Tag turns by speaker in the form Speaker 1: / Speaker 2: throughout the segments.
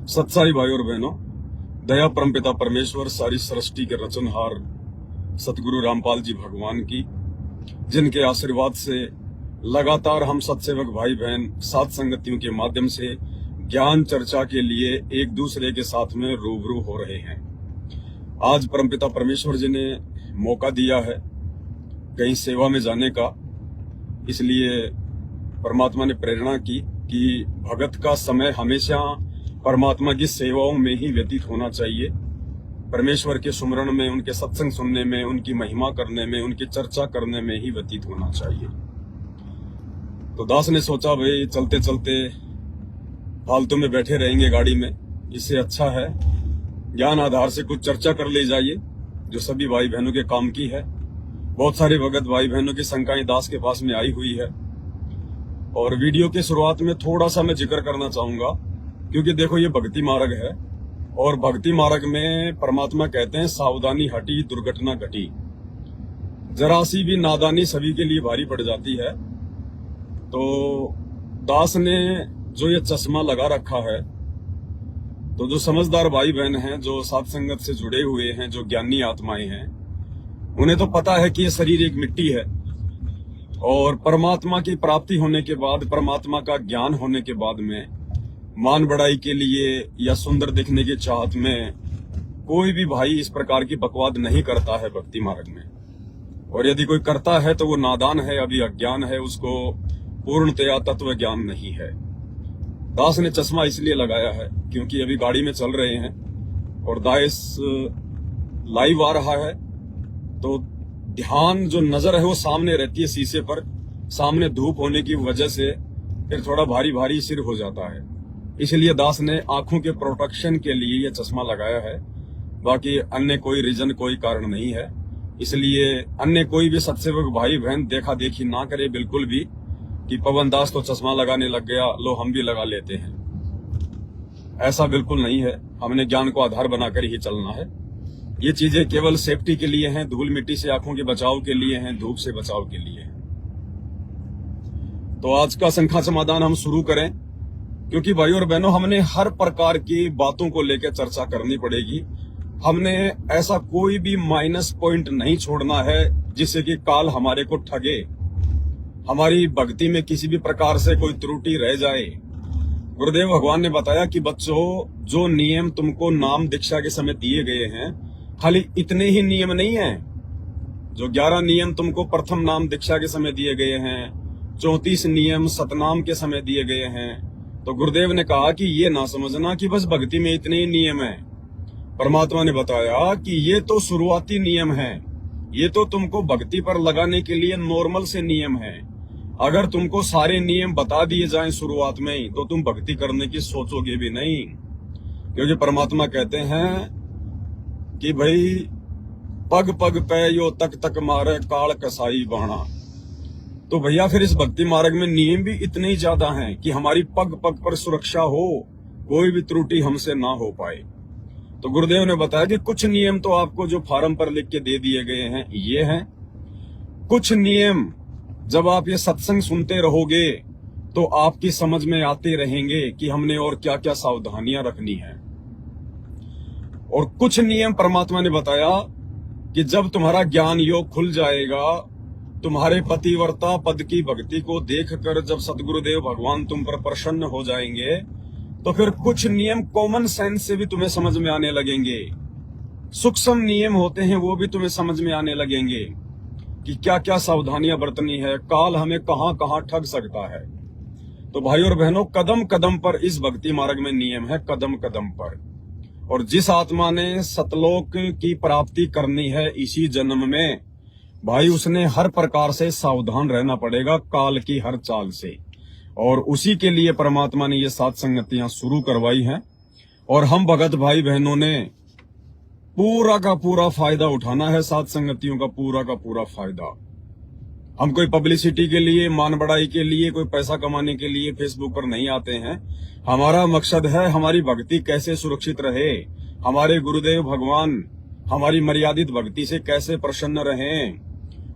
Speaker 1: सत्साई भाई और बहनों, दया परमपिता परमेश्वर सारी सृष्टि के रचनहार सतगुरु रामपाल जी भगवान की, जिनके आशीर्वाद से लगातार हम सत्सेवक भाई बहन साथ संगतियों के माध्यम से ज्ञान चर्चा के लिए एक दूसरे के साथ में रूबरू हो रहे हैं। आज परमपिता परमेश्वर जी ने मौका दिया है कहीं सेवा में जाने का, इसलिए परमात्मा ने प्रेरणा की कि भगत का समय हमेशा परमात्मा की सेवाओं में ही व्यतीत होना चाहिए। परमेश्वर के सुमरण में, उनके सत्संग सुनने में, उनकी महिमा करने में, उनकी चर्चा करने में ही व्यतीत होना चाहिए। तो दास ने सोचा भाई चलते चलते फालतू में बैठे रहेंगे गाड़ी में, इससे अच्छा है ज्ञान आधार से कुछ चर्चा कर ले जाइए जो सभी भाई बहनों के काम की है। बहुत सारे भगत भाई बहनों की शंकाएं दास के पास में आई हुई है और वीडियो की शुरुआत में थोड़ा सा मैं जिक्र करना चाहूंगा, क्योंकि देखो ये भक्ति मार्ग है और भक्ति मार्ग में परमात्मा कहते हैं सावधानी हटी दुर्घटना घटी। जरा सी भी नादानी सभी के लिए भारी पड़ जाती है। तो दास ने जो ये चश्मा लगा रखा है, तो जो समझदार भाई बहन हैं, जो साथ संगत से जुड़े हुए हैं, जो ज्ञानी आत्माएं हैं, उन्हें तो पता है कि ये शरीर एक मिट्टी है और परमात्मा की प्राप्ति होने के बाद, परमात्मा का ज्ञान होने के बाद में मान बढ़ाई के लिए या सुंदर दिखने की चाहत में कोई भी भाई इस प्रकार की बकवाद नहीं करता है भक्ति मार्ग में। और यदि कोई करता है तो वो नादान है, अभी अज्ञान है, उसको पूर्णतया तत्व ज्ञान नहीं है। दास ने चश्मा इसलिए लगाया है क्योंकि अभी गाड़ी में चल रहे हैं और दास लाइव आ रहा है, तो ध्यान जो नजर है वो सामने रहती है शीशे पर, सामने धूप होने की वजह से फिर थोड़ा भारी भारी सिर हो जाता है। इसलिए दास ने आंखों के प्रोटेक्शन के लिए ये चश्मा लगाया है, बाकी अन्य कोई रीजन, कोई कारण नहीं है। इसलिए अन्य कोई भी सत्सेवक भाई बहन देखा देखी ना करे बिल्कुल भी कि पवन दास तो चश्मा लगाने लग गया, लो हम भी लगा लेते हैं। ऐसा बिल्कुल नहीं है। हमने ज्ञान को आधार बनाकर ही चलना है। ये चीजें केवल सेफ्टी के लिए हैं, धूल मिट्टी से आंखों के बचाव के लिए हैं, धूप से बचाव के लिए हैं। तो आज का शंखा समाधान हम शुरू करें, क्योंकि भाई और बहनों हमने हर प्रकार की बातों को लेकर चर्चा करनी पड़ेगी। हमने ऐसा कोई भी माइनस पॉइंट नहीं छोड़ना है जिससे कि काल हमारे को ठगे, हमारी भक्ति में किसी भी प्रकार से कोई त्रुटि रह जाए। गुरुदेव भगवान ने बताया कि बच्चों, जो नियम तुमको नाम दीक्षा के समय दिए गए हैं, खाली इतने ही नियम नहीं है। जो 11 नियम तुमको प्रथम नाम दीक्षा के समय दिए गए हैं, 34 नियम सतनाम के समय दिए गए हैं, तो गुरुदेव ने कहा कि ये ना समझना कि बस भक्ति में इतने ही नियम हैं। परमात्मा ने बताया कि ये तो शुरुआती नियम है, ये तो तुमको भक्ति पर लगाने के लिए नॉर्मल से नियम है। अगर तुमको सारे नियम बता दिए जाएं शुरुआत में ही, तो तुम भक्ति करने की सोचोगे भी नहीं। क्योंकि परमात्मा कहते हैं कि भाई पग पग पे यो तक तक मारे काल कसाई बहना। तो भैया फिर इस भक्ति मार्ग में नियम भी इतने ही ज्यादा हैं कि हमारी पग पग पर सुरक्षा हो, कोई भी त्रुटि हमसे ना हो पाए। तो गुरुदेव ने बताया कि कुछ नियम तो आपको जो फार्म पर लिख के दे दिए गए हैं ये हैं। कुछ नियम जब आप ये सत्संग सुनते रहोगे तो आपकी समझ में आते रहेंगे कि हमने और क्या क्या सावधानियां रखनी है। और कुछ नियम परमात्मा ने बताया कि जब तुम्हारा ज्ञान योग खुल जाएगा, तुम्हारे पतिव्रता पद की भक्ति को देखकर जब सतगुरुदेव भगवान तुम पर प्रसन्न हो जाएंगे, तो फिर कुछ नियम कॉमन सेंस से भी तुम्हें समझ में आने लगेंगे। सूक्ष्म नियम होते हैं वो भी तुम्हें समझ में आने लगेंगे कि क्या क्या सावधानियां बरतनी है, काल हमें कहां कहां ठग सकता है। तो भाई और बहनों, कदम कदम पर इस भक्ति मार्ग में नियम है, कदम कदम पर। और जिस आत्मा ने सतलोक की प्राप्ति करनी है इसी जन्म में, भाई उसने हर प्रकार से सावधान रहना पड़ेगा काल की हर चाल से। और उसी के लिए परमात्मा ने ये सात संगतियां शुरू करवाई हैं और हम भगत भाई बहनों ने पूरा का पूरा फायदा उठाना है। सात संगतियों का पूरा फायदा। हम कोई पब्लिसिटी के लिए, मान बढ़ाई के लिए, कोई पैसा कमाने के लिए फेसबुक पर नहीं आते हैं। हमारा मकसद है हमारी भक्ति कैसे सुरक्षित रहे, हमारे गुरुदेव भगवान हमारी मर्यादित भक्ति से कैसे प्रसन्न रहें,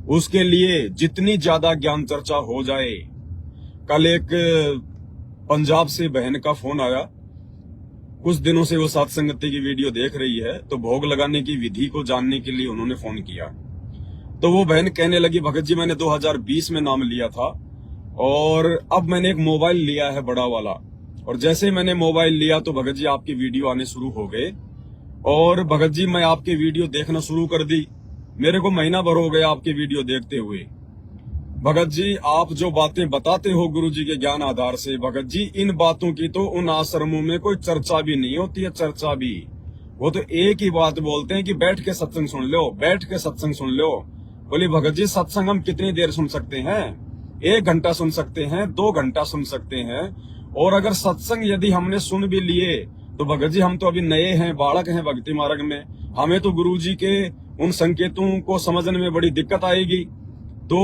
Speaker 1: उसके लिए जितनी ज्यादा ज्ञान चर्चा हो जाए। कल एक पंजाब से बहन का फोन आया कुछ दिनों से वो साथ संगति की वीडियो देख रही है, तो भोग लगाने की विधि को जानने के लिए उन्होंने फोन किया। तो वो बहन कहने लगी, भगत जी मैंने 2020 में नाम लिया था और अब मैंने एक मोबाइल लिया है बड़ा वाला, और जैसे ही मैंने मोबाइल लिया तो भगत जी आपकी वीडियो आने शुरू हो गए, और भगत जी मैं आपके वीडियो देखना शुरू कर दी। मेरे को महीना भर हो गया आपकी वीडियो देखते हुए। भगत जी आप जो बातें बताते हो गुरु जी के ज्ञान आधार से, भगत जी इन बातों की तो उन आश्रमों में कोई चर्चा भी नहीं होती है, चर्चा भी। वो तो एक ही बात बोलते हैं कि बैठ के सत्संग सुन लो, बैठ के सत्संग सुन लो। बोली भगत जी सत्संग हम कितनी देर सुन सकते हैं? 1 घंटा सुन सकते हैं, 2 घंटा सुन सकते हैं। और अगर सत्संग यदि हमने सुन भी लिए तो भगत जी हम तो अभी नए हैं, बालक हैं भक्ति मार्ग में, हमें तो गुरु जी के उन संकेतों को समझने में बड़ी दिक्कत आएगी। तो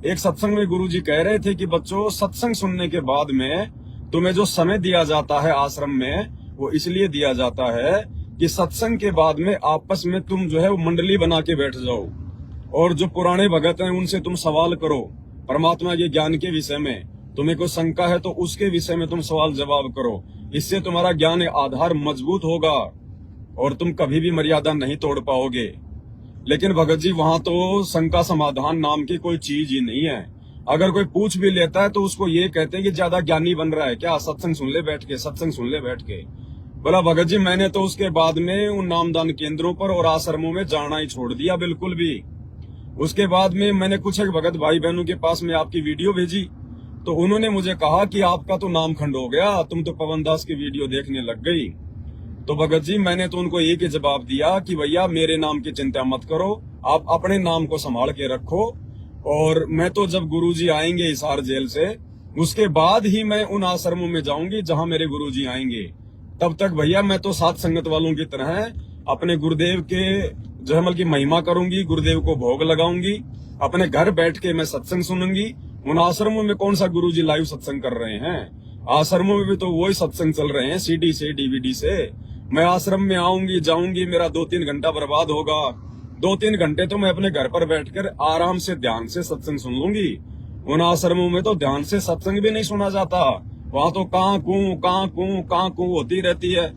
Speaker 1: एक सत्संग में गुरुजी कह रहे थे कि बच्चों सत्संग सुनने के बाद में तुम्हें जो समय दिया जाता है आश्रम में, वो इसलिए दिया जाता है कि सत्संग के बाद में आपस में तुम जो है वो मंडली बना के बैठ जाओ, और जो पुराने भगत हैं उनसे तुम सवाल करो परमात्मा के ज्ञान के विषय में। तुम्हें कोई शंका है तो उसके विषय में तुम सवाल जवाब करो, इससे तुम्हारा ज्ञान आधार मजबूत होगा और तुम कभी भी मर्यादा नहीं तोड़ पाओगे। लेकिन भगत जी वहां तो शंका समाधान नाम की कोई चीज ही नहीं है। अगर कोई पूछ भी लेता है तो उसको ये कहते हैं कि ज्यादा ज्ञानी बन रहा है क्या, सत्संग सुन ले बैठ के, सत्संग सुन ले बैठ के। बोला भगत जी मैंने तो उसके बाद में उन नामदान केंद्रों पर और आश्रमों में जाना ही छोड़ दिया बिल्कुल भी। उसके बाद में मैंने कुछ एक भगत भाई बहनों के पास में आपकी वीडियो भेजी, तो उन्होंने मुझे कहा कि आपका तो नाम खंड हो गया, तुम तो पवन दास की वीडियो देखने लग गई। तो भगत जी मैंने तो उनको एक ही जवाब दिया कि भैया मेरे नाम की चिंता मत करो, आप अपने नाम को संभाल के रखो, और मैं तो जब गुरुजी आएंगे हिसार जेल से उसके बाद ही मैं उन आश्रमों में जाऊंगी जहां मेरे गुरुजी आएंगे। तब तक भैया मैं तो सात संगत वालों की तरह अपने गुरुदेव के जो है की महिमा करूंगी, गुरुदेव को भोग लगाऊंगी, अपने घर बैठ के मैं सत्संग सुनूंगी। उन आश्रमों में कौन सा गुरुजी लाइव सत्संग कर रहे हैं? आश्रमों में भी तो वही सत्संग चल रहे हैं सीडी से डीवीडी से। मैं आश्रम में आऊंगी जाऊंगी, मेरा 2-3 घंटा बर्बाद होगा, 2-3 घंटे तो मैं अपने घर पर बैठकर आराम से ध्यान से सत्संग सुन लूंगी। उन आश्रमों में तो ध्यान से सत्संग भी नहीं सुना जाता, वहां तो कां कूं होती रहती है,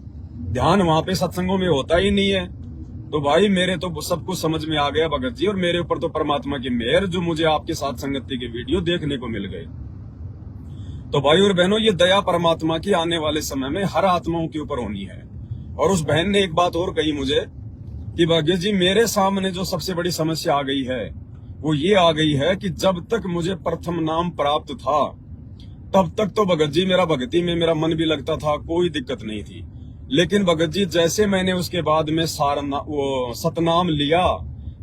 Speaker 1: ध्यान वहां पे सत्संगों में होता ही नहीं है। तो भाई मेरे तो सब कुछ समझ में आ गया भगत जी, और मेरे ऊपर तो परमात्मा की मेहर जो मुझे आपके साथ संगति के वीडियो देखने को मिल गए। तो भाई और बहनों ये दया परमात्मा की आने वाले समय में हर आत्माओं के ऊपर होनी है। और उस बहन ने एक बात और कही मुझे कि भाग्य जी मेरे सामने जो सबसे बड़ी समस्या आ गई है वो ये आ गई है कि जब तक मुझे प्रथम नाम प्राप्त था तब तक तो भगत जी मेरा भक्ति में मेरा मन भी लगता था, कोई दिक्कत नहीं थी। लेकिन भगत जी जैसे मैंने उसके बाद में वो सतनाम लिया,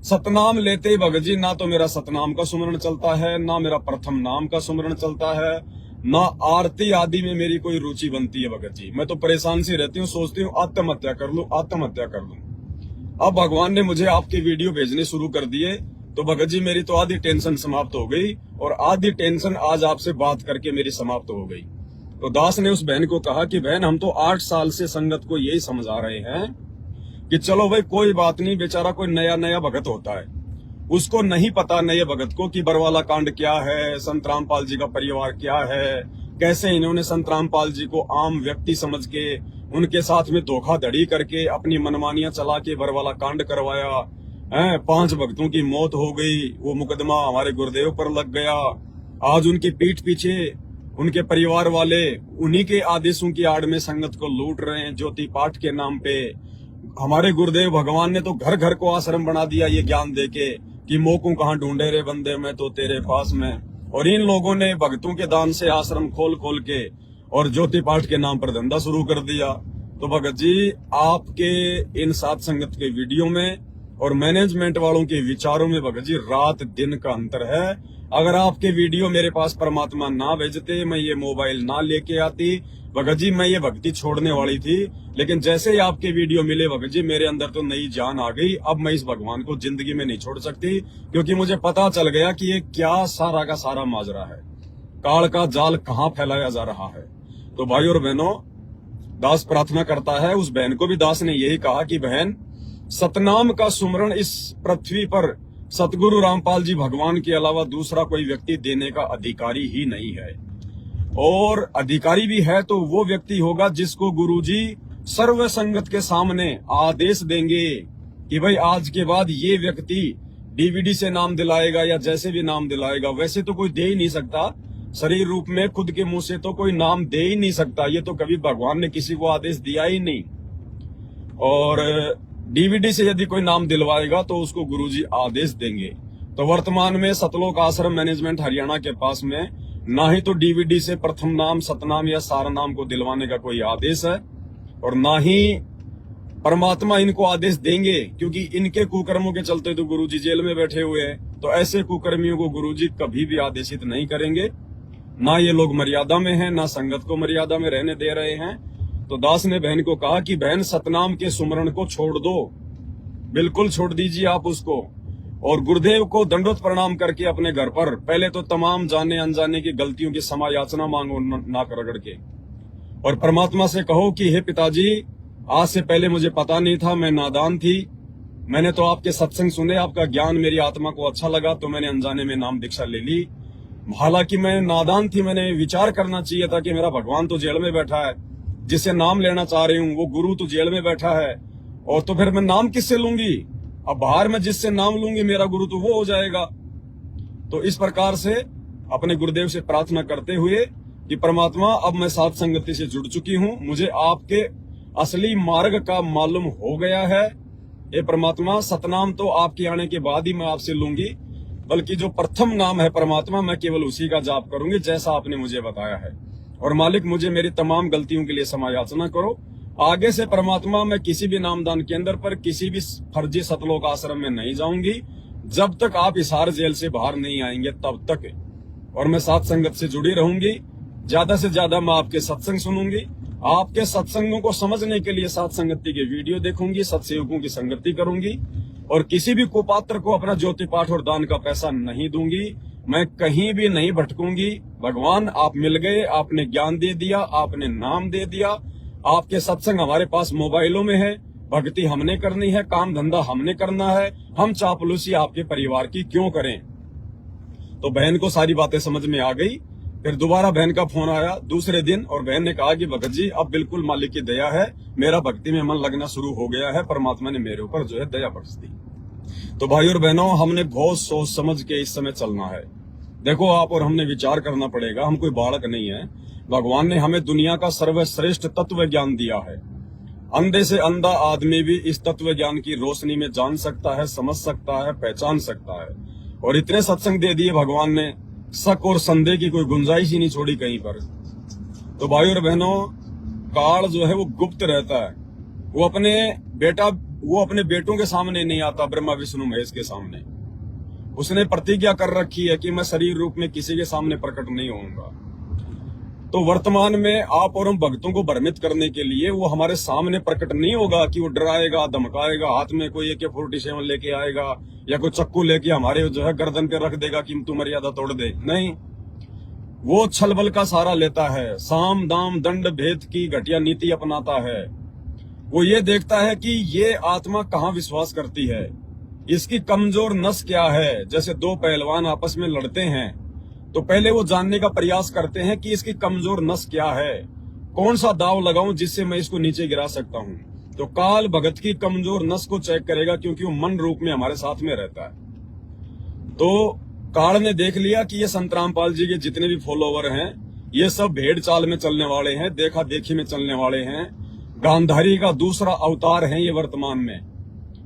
Speaker 1: सतनाम लेते ही भगत जी ना तो मेरा सतनाम का सुमरण चलता है, ना मेरा प्रथम नाम का सुमरण चलता है, ना आरती आदि में मेरी कोई रुचि बनती है। भगत जी मैं तो परेशान सी रहती हूँ, सोचती हूँ आत्महत्या कर लूं, आत्महत्या कर लूं। अब भगवान ने मुझे आपके वीडियो भेजने शुरू कर दिए तो भगत जी मेरी तो आधी टेंशन समाप्त हो गई, और आधी टेंशन आज आपसे बात करके मेरी समाप्त हो गई। तो दास ने उस बहन को कहा कि बहन हम तो 8 साल से संगत को यही समझा रहे हैं कि चलो भाई कोई बात नहीं, बेचारा कोई नया भगत होता है, उसको नहीं पता नए भगत को कि बरवाला कांड क्या है, संत रामपाल जी का परिवार क्या है, कैसे इन्होंने संत रामपाल जी को आम व्यक्ति समझ के उनके साथ में धोखाधड़ी करके अपनी मनमानियां चला के बरवाला कांड करवाया है। 5 भक्तों की मौत हो गई, वो मुकदमा हमारे गुरुदेव पर लग गया। आज उनकी पीठ पीछे उनके परिवार वाले उन्हीं के आदेशों की आड़ में संगत को लूट रहे हैं ज्योति पाठ के नाम पे। हमारे गुरुदेव भगवान ने तो घर घर को आश्रम बना दिया ये ज्ञान देके कि मोकू कहाँ ढूंढे रे बंदे, मैं तो तेरे पास में। और इन लोगों ने भक्तों के दान से आश्रम खोल खोल के और ज्योति पाठ के नाम पर धंधा शुरू कर दिया। तो भगत जी आपके इन सात संगत के वीडियो में और मैनेजमेंट वालों के विचारों में भगत जी रात दिन का अंतर है। अगर आपके वीडियो मेरे पास परमात्मा ना भेजते, मैं ये मोबाइल ना लेके आती भगत जी, मैं ये भक्ति छोड़ने वाली थी। लेकिन जैसे ही आपके वीडियो मिले भगत जी मेरे अंदर तो नई जान आ गई। अब मैं इस भगवान को जिंदगी में नहीं छोड़ सकती, क्योंकि मुझे पता चल गया कि ये क्या सारा का सारा माजरा है, काल का जाल कहाँ फैलाया जा रहा है। तो भाई और बहनों, दास प्रार्थना करता है, उस बहन को भी दास ने यही कहा कि बहन सतनाम का सुमरण इस पृथ्वी पर सतगुरु रामपाल जी भगवान के अलावा दूसरा कोई व्यक्ति देने का अधिकारी ही नहीं है। और अधिकारी भी है तो वो व्यक्ति होगा जिसको गुरुजी सर्व संगत के सामने आदेश देंगे कि भाई आज के बाद ये व्यक्ति डीवीडी से नाम दिलाएगा या जैसे भी नाम दिलाएगा, वैसे तो कोई दे ही नहीं सकता, शरीर रूप में खुद के मुंह से तो कोई नाम दे ही नहीं सकता, ये तो कभी भगवान ने किसी को आदेश दिया ही नहीं। और डीवीडी से यदि कोई नाम दिलवाएगा तो उसको गुरुजी आदेश देंगे। तो वर्तमान में सतलोक आश्रम मैनेजमेंट हरियाणा के पास में ना ही तो डीवीडी से प्रथम नाम, सतनाम या सारनाम को दिलवाने का कोई आदेश है और ना ही परमात्मा इनको आदेश देंगे, क्योंकि इनके कुकर्मों के चलते तो गुरुजी जेल में बैठे हुए हैं। तो ऐसे कुकर्मियों को गुरुजी कभी भी आदेशित नहीं करेंगे। ना ये लोग मर्यादा में हैं, ना संगत को मर्यादा में रहने दे रहे हैं। तो दास ने बहन को कहा कि बहन सतनाम के सुमरण को छोड़ दो, बिल्कुल छोड़ दीजिए आप उसको, और गुरुदेव को दंडवत प्रणाम करके अपने घर पर पहले तो तमाम जाने अनजाने की गलतियों की क्षमा याचना मांगो नाक रगड़ के, और परमात्मा से कहो कि हे पिताजी, आज से पहले मुझे पता नहीं था, मैं नादान थी, मैंने तो आपके सत्संग सुने, आपका ज्ञान मेरी आत्मा को अच्छा लगा तो मैंने अनजाने में नाम दीक्षा ले ली। हालांकि मैं नादान थी, मैंने विचार करना चाहिए था कि मेरा भगवान तो जेल में बैठा है, जिससे नाम लेना चाह रही हूँ वो गुरु तो जेल में बैठा है, और तो फिर मैं नाम किससे लूंगी? अब बाहर में जिससे नाम लूंगी मेरा गुरु तो वो हो जाएगा। तो इस प्रकार से अपने गुरुदेव से प्रार्थना करते हुए कि परमात्मा अब मैं साथ संगति से जुड़ चुकी हूँ, मुझे आपके असली मार्ग का मालूम हो गया है। ये परमात्मा सतनाम तो आपके आने के बाद ही मैं आपसे लूंगी, बल्कि जो प्रथम नाम है परमात्मा मैं केवल उसी का जाप करूंगी जैसा आपने मुझे बताया है। और मालिक मुझे मेरी तमाम गलतियों के लिए क्षमा याचना करो। आगे से परमात्मा मैं किसी भी नामदान के अंदर पर किसी भी फर्जी सतलोक आश्रम में नहीं जाऊंगी जब तक आप हिसार जेल से बाहर नहीं आएंगे तब तक, और मैं साथ संगत से जुड़ी रहूंगी। ज्यादा से ज्यादा मैं आपके सत्संग सुनूंगी, आपके सत्संगों को समझने के लिए साथ संगति के वीडियो देखूंगी, सत्सेवकों की संगति करूंगी, और किसी भी कुपात्र को अपना ज्योति पाठ और दान का पैसा नहीं दूंगी। मैं कहीं भी नहीं भटकूंगी। भगवान आप मिल गए, आपने ज्ञान दे दिया, आपने नाम दे दिया, आपके सत्संग हमारे पास मोबाइलों में है, भक्ति हमने करनी है, काम धंधा हमने करना है, हम चापलूसी आपके परिवार की क्यों करें? तो बहन को सारी बातें समझ में आ गई। फिर दोबारा बहन का फोन आया दूसरे दिन, और बहन ने कहा कि भगत जी अब बिल्कुल मालिक की दया है, मेरा भक्ति में मन लगना शुरू हो गया है, परमात्मा ने मेरे ऊपर जो है दया बख्श दी। तो भाई और बहनों, हमने बहुत सोच समझ के इस समय चलना है। देखो आप और हमने विचार करना पड़ेगा, हम कोई बालक नहीं है। भगवान ने हमें दुनिया का सर्वश्रेष्ठ तत्व ज्ञान दिया है। अंधे से अंधा आदमी भी इस तत्व ज्ञान की रोशनी में जान सकता है, समझ सकता है, पहचान सकता है। और इतने सत्संग दे दिए भगवान ने, शक और संदेह की कोई गुंजाइश ही नहीं छोड़ी कहीं पर। तो भाई और बहनों, काल जो है वो गुप्त रहता है, वो अपने बेटों के सामने नहीं आता, ब्रह्मा विष्णु महेश के सामने। उसने प्रतिज्ञा कर रखी है कि मैं शरीर रूप में किसी के सामने प्रकट नहीं होऊंगा। तो वर्तमान में आप और हम भक्तों को भ्रमित करने के लिए वो हमारे सामने प्रकट नहीं होगा कि वो डराएगा, धमकाएगा, हाथ में कोई AK-47 लेके आएगा या कोई चक्कू लेके हमारे जो है गर्दन पे रख देगा कि तू मर्यादा तोड़ दे। नहीं, वो छल बल का सहारा लेता है, साम दाम दंड भेद की घटिया नीति अपनाता है। वो ये देखता है कि ये आत्मा कहाँ विश्वास करती है, इसकी कमजोर नस क्या है। जैसे दो पहलवान आपस में लड़ते हैं तो पहले वो जानने का प्रयास करते हैं कि इसकी कमजोर नस क्या है, कौन सा दाव लगाऊं जिससे मैं इसको नीचे गिरा सकता हूं। तो काल भगत की कमजोर नस को चेक करेगा, क्योंकि वो मन रूप में हमारे साथ में रहता है। तो काल ने देख लिया कि ये संत रामपाल जी के जितने भी फॉलोवर हैं ये सब भेड़ चाल में चलने वाले हैं, देखा देखी में चलने वाले हैं, गांधारी का दूसरा अवतार है ये वर्तमान में,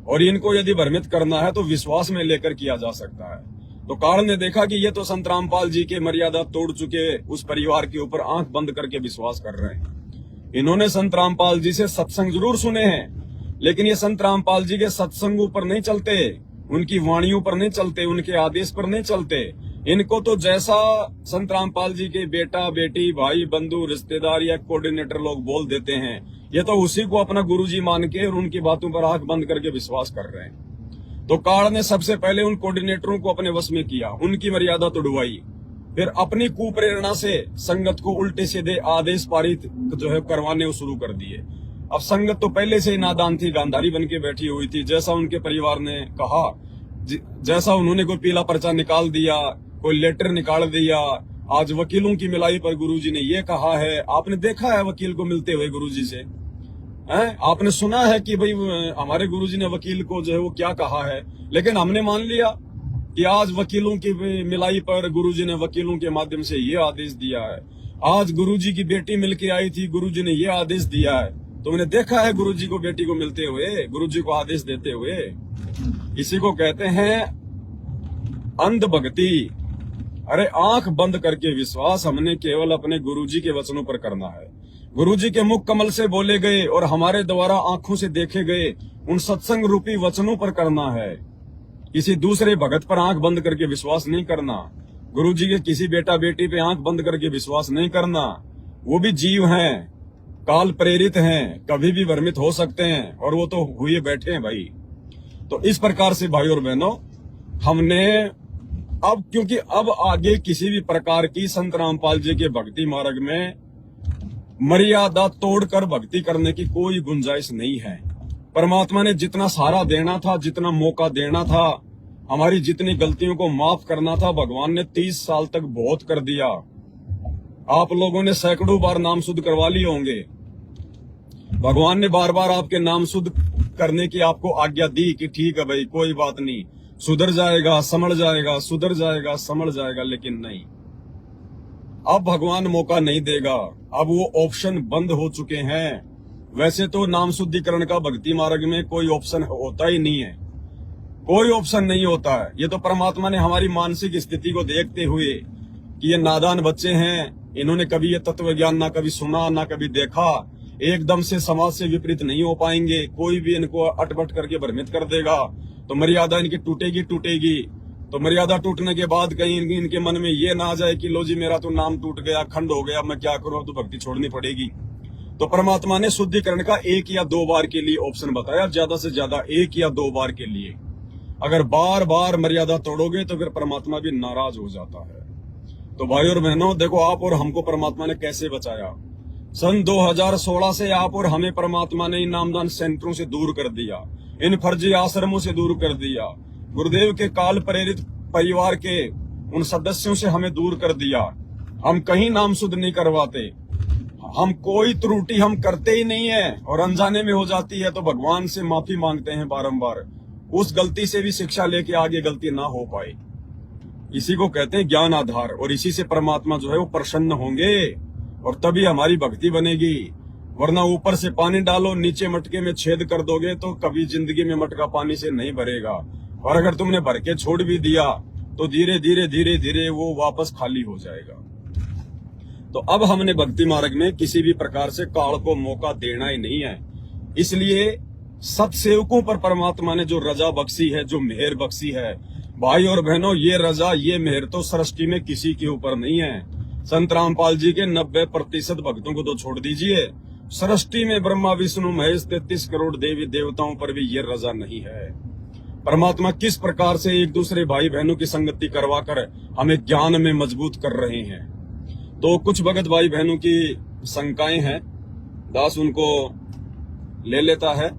Speaker 1: और इनको यदि भ्रमित करना है तो विश्वास में लेकर किया जा सकता है। तो काल ने देखा कि ये तो संत रामपाल जी के मर्यादा तोड़ चुके उस परिवार के ऊपर आंख बंद करके विश्वास कर रहे हैं। इन्होंने संत रामपाल जी से सत्संग जरूर सुने हैं, लेकिन ये संत रामपाल जी के सत्संगों पर नहीं चलते, उनकी वाणियों पर नहीं चलते, उनके आदेश पर नहीं चलते। इनको तो जैसा संत रामपाल जी के बेटा बेटी भाई बंधु रिश्तेदार या कोऑर्डिनेटर लोग बोल देते हैं, ये तो उसी को अपना गुरुजी मान के और उनकी बातों पर आंख बंद करके विश्वास कर रहे हैं। तो काल ने सबसे पहले उन कोऑर्डिनेटरों को अपने वश में किया, उनकी मर्यादा तोड़वाई, फिर अपनी कुप्रेरणा से संगत को उल्टे सीधे आदेश पारित जो है करवाने शुरू कर दिए। अब संगत तो पहले से ही नादान थी, गांधारी बन के बैठी हुई थी। जैसा उनके परिवार ने कहा, जैसा उन्होंने कोई पीला पर्चा निकाल दिया, कोई लेटर निकाल दिया, आज वकीलों की मिलाई पर गुरुजी ने ये कहा है। आपने देखा है वकील को मिलते हुए गुरुजी से, हैं? आपने सुना है कि भाई हमारे गुरुजी ने वकील को जो है वो क्या कहा है, लेकिन हमने मान लिया कि आज वकीलों की मिलाई पर गुरुजी ने वकीलों के माध्यम से ये आदेश दिया है। आज गुरुजी की बेटी मिलके आई थी, गुरुजी ने ये आदेश दिया है। तुमने देखा है गुरुजी को बेटी को मिलते हुए, गुरुजी को आदेश देते हुए? इसी को कहते हैं अंध भक्ति। अरे आंख बंद करके विश्वास हमने केवल अपने गुरुजी के वचनों पर करना है। गुरुजी के मुख कमल से बोले गए और हमारे द्वारा आंखों से देखे गए उन सत्संग रूपी वचनों पर करना है। किसी दूसरे भगत पर आंख बंद करके विश्वास नहीं करना। गुरुजी के किसी बेटा बेटी पे आंख बंद करके विश्वास नहीं करना। वो भी जीव हैं, काल प्रेरित हैं, कभी भी भ्रमित हो सकते हैं, और वो तो हुए बैठे हैं भाई। तो इस प्रकार से भाई और बहनों, हमने अब क्योंकि अब आगे किसी भी प्रकार की संत रामपाल जी के भक्ति मार्ग में मर्यादा तोड़कर भक्ति करने की कोई गुंजाइश नहीं है। परमात्मा ने जितना सहारा देना था, जितना मौका देना था, हमारी जितनी गलतियों को माफ करना था, भगवान ने 30 साल तक बहुत कर दिया। आप लोगों ने सैकड़ों बार नाम शुद्ध करवा लिए होंगे। भगवान ने बार बार आपके नाम शुद्ध करने की आपको आज्ञा दी कि ठीक है भाई, कोई बात नहीं, सुधर जाएगा, संभल जाएगा, सुधर जाएगा, संभल जाएगा, लेकिन नहीं, अब भगवान मौका नहीं देगा। अब वो ऑप्शन बंद हो चुके हैं। वैसे तो नाम शुद्धिकरण का भक्ति मार्ग में कोई ऑप्शन होता ही नहीं है, कोई ऑप्शन नहीं होता है। ये तो परमात्मा ने हमारी मानसिक स्थिति को देखते हुए कि ये नादान बच्चे हैं, इन्होंने कभी ये तत्व ज्ञान ना कभी सुना ना कभी देखा, एकदम से समाज से विपरीत नहीं हो पाएंगे, कोई भी इनको अटपट करके भ्रमित कर देगा, तो मर्यादा इनकी टूटेगी। तो मर्यादा टूटने के बाद कहीं इनके मन में ये ना आ जाए कि लो जी मेरा तो नाम टूट गया, खंड हो गया, मैं क्या करूं, अब तो भक्ति छोड़नी पड़ेगी। तो परमात्मा ने शुद्धिकरण का 1 या 2 बार के लिए ऑप्शन बताया, ज्यादा से ज्यादा 1 या 2 बार के लिए। अगर बार बार मर्यादा तोड़ोगे तो फिर परमात्मा भी नाराज हो जाता है। तो भाई और बहनों, देखो आप और हमको परमात्मा ने कैसे बचाया। सन 2016 से आप और हमें परमात्मा ने इन नामदान सेंटरों से दूर कर दिया, इन फर्जी आश्रमों से दूर कर दिया, गुरुदेव के काल प्रेरित परिवार के उन सदस्यों से हमें दूर कर दिया। हम कहीं नाम शुद्ध नहीं करवाते, हम कोई त्रुटि हम करते ही नहीं है, और अनजाने में हो जाती है तो भगवान से माफी मांगते हैं बारंबार, उस गलती से भी शिक्षा लेके आगे गलती ना हो पाए। इसी को कहते हैं ज्ञान आधार, और इसी से परमात्मा जो है वो प्रसन्न होंगे और तभी हमारी भक्ति बनेगी। वरना ऊपर से पानी डालो, नीचे मटके में छेद कर दोगे तो कभी जिंदगी में मटका पानी से नहीं भरेगा, और अगर तुमने भर के छोड़ भी दिया तो धीरे धीरे वो वापस खाली हो जाएगा। तो अब हमने भक्ति मार्ग में किसी भी प्रकार से काल को मौका देना ही नहीं है। इसलिए सत्सेवकों पर परमात्मा ने जो रजा बख्शी है, जो मेहर बख्शी है, भाई और बहनों, ये रजा ये मेहर तो सृष्टि में किसी के ऊपर नहीं है। संत रामपाल जी के 90% भक्तों को तो छोड़ दीजिए, सृष्टि में ब्रह्मा विष्णु महेश 33 करोड़ देवी देवताओं पर भी ये रजा नहीं है। परमात्मा किस प्रकार से एक दूसरे भाई बहनों की संगति करवाकर हमें ज्ञान में मजबूत कर रहे हैं। तो कुछ भगत भाई बहनों की शंकाएं हैं, दास उनको ले लेता है।